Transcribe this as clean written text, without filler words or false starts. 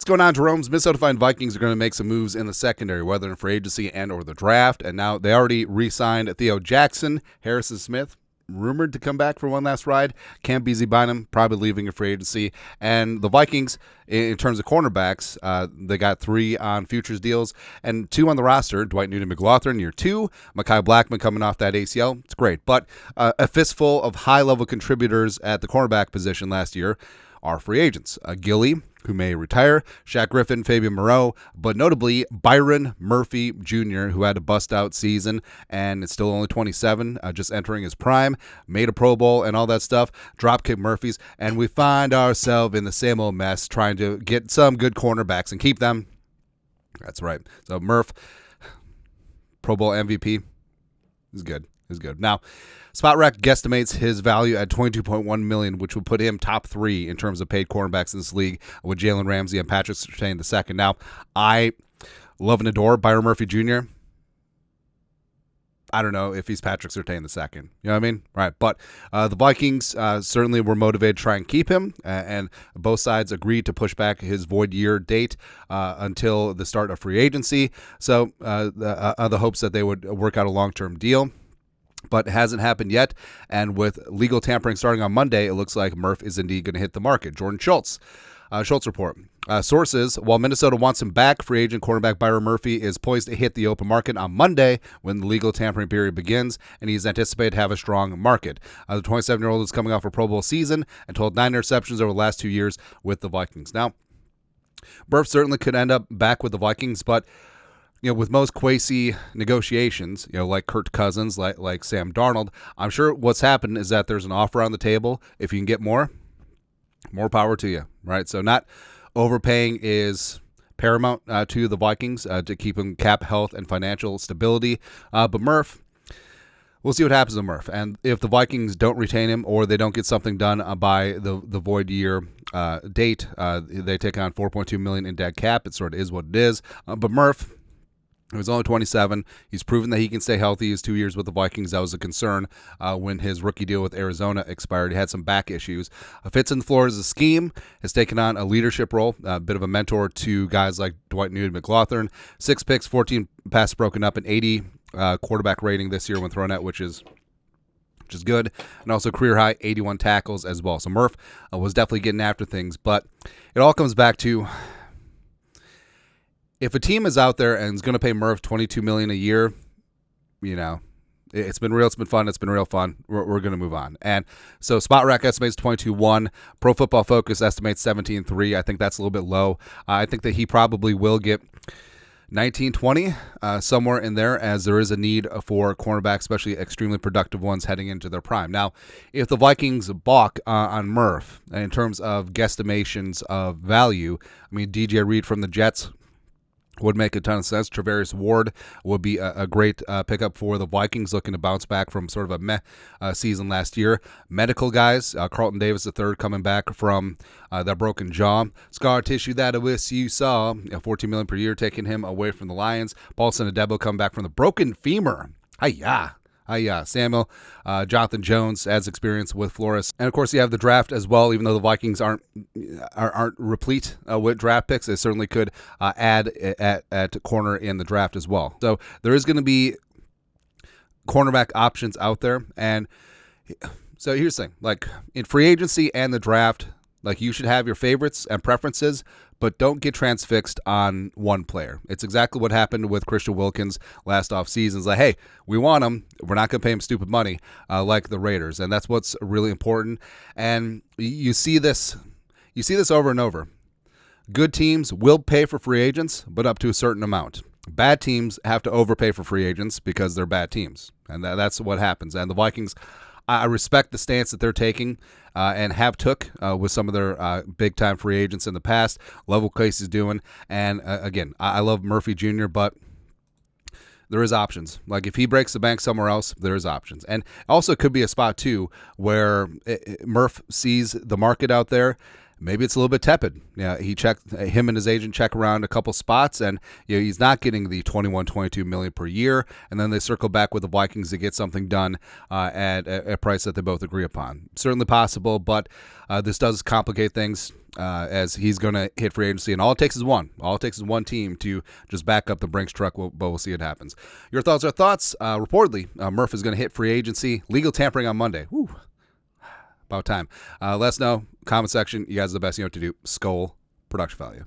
going on, Jerome's Minnesota Vikings are going to make some moves in the secondary, whether in free agency and or the draft. And now they already re-signed Theo Jackson, Harrison Smith, rumored to come back for one last ride. Cam Bynum probably leaving in free agency. And the Vikings, in terms of cornerbacks, they got 3 on futures deals and 2 on the roster. Dwight Newton-McLaughlin, year 2. Mekhi Blackman coming off that ACL. It's great. But a fistful of high-level contributors at the cornerback position last year are free agents. Gilly, who may retire, Shaq Griffin, Fabian Moreau, but notably Byron Murphy Jr., who had a bust-out season and is still only 27, just entering his prime, made a Pro Bowl and all that stuff, dropkick Murphys, and we find ourselves in the same old mess trying to get some good cornerbacks and keep them. That's right. So Murph, Pro Bowl MVP, is good. Now, SpotRack guesstimates his value at $22.1 million, which would put him top 3 in terms of paid cornerbacks in this league, with Jalen Ramsey and Patrick Surtain II. Now, I love and adore Byron Murphy Jr. I don't know if he's Patrick Surtain II. You know what I mean? Right. But the Vikings certainly were motivated to try and keep him, and both sides agreed to push back his void year date until the start of free agency. So the hopes that they would work out a long-term deal. But it hasn't happened yet, and with legal tampering starting on Monday, it looks like Murph is indeed going to hit the market. Jordan Schultz report. Sources, while Minnesota wants him back, free agent cornerback Byron Murphy is poised to hit the open market on Monday when the legal tampering period begins, and he's anticipated to have a strong market. The 27-year-old is coming off a Pro Bowl season and told 9 interceptions over the last 2 years with the Vikings. Now, Murph certainly could end up back with the Vikings, but with most quasi negotiations, like Kirk Cousins, like Sam Darnold, I'm sure what's happened is that there's an offer on the table. If you can get more power to you, right? So not overpaying is paramount to the Vikings to keep them cap health and financial stability. But Murph, we'll see what happens to Murph. And if the Vikings don't retain him or they don't get something done by the void year date, they take on $4.2 million in dead cap. It sort of is what it is. But Murph, he was only 27. He's proven that he can stay healthy. His 2 years with the Vikings, that was a concern when his rookie deal with Arizona expired. He had some back issues. Fits in Flores' scheme, has taken on a leadership role, a bit of a mentor to guys like Dwight Newton-McLaughlin. 6 picks, 14 passes broken up, and 80 quarterback rating this year when thrown at, which is good, and also career high 81 tackles as well. So Murph was definitely getting after things, but it all comes back to, if a team is out there and is going to pay Murph $22 million a year, it's been real, it's been fun, it's been real fun. We're going to move on. And so SpotRack estimates 22-1. Pro Football Focus estimates 17-3. I think that's a little bit low. I think that he probably will get 19-20, somewhere in there, as there is a need for cornerbacks, especially extremely productive ones heading into their prime. Now, if the Vikings balk on Murph in terms of guesstimations of value, DJ Reed from the Jets would make a ton of sense. Travarius Ward would be a great pickup for the Vikings, looking to bounce back from sort of a meh season last year. Medical guys, Carlton Davis III coming back from that broken jaw. Scar tissue that I wish you saw. $14 million per year, taking him away from the Lions. Paulson Adebo coming back from the broken femur. Samuel, Jonathan Jones adds experience with Flores, and of course you have the draft as well. Even though the Vikings aren't replete with draft picks, they certainly could add at corner in the draft as well. So there is going to be cornerback options out there, and so here's the thing: like in free agency and the draft, like you should have your favorites and preferences, but don't get transfixed on one player. It's exactly what happened with Christian Wilkins last offseason. It's like, hey, we want him. We're not going to pay him stupid money like the Raiders. And that's what's really important. And you see this over and over. Good teams will pay for free agents, but up to a certain amount. Bad teams have to overpay for free agents because they're bad teams. And that's what happens. And the Vikings, I respect the stance that they're taking and have took with some of their big-time free agents in the past. Love what Casey's doing. And, again, I love Murphy Jr., but there is options. Like, if he breaks the bank somewhere else, there is options. And also could be a spot, too, where Murph sees the market out there maybe it's a little bit tepid. Yeah, him and his agent check around a couple spots, and he's not getting the 21-22 million per year. And then they circle back with the Vikings to get something done at a price that they both agree upon. Certainly possible, but this does complicate things as he's going to hit free agency, and all it takes is one. All it takes is one team to just back up the Brinks truck, but we'll see what happens. Your thoughts are thoughts. Reportedly, Murph is going to hit free agency. Legal tampering on Monday. Whew. About time. Let us know. Comment section. You guys are the best. You know what to do. Skol. Production value.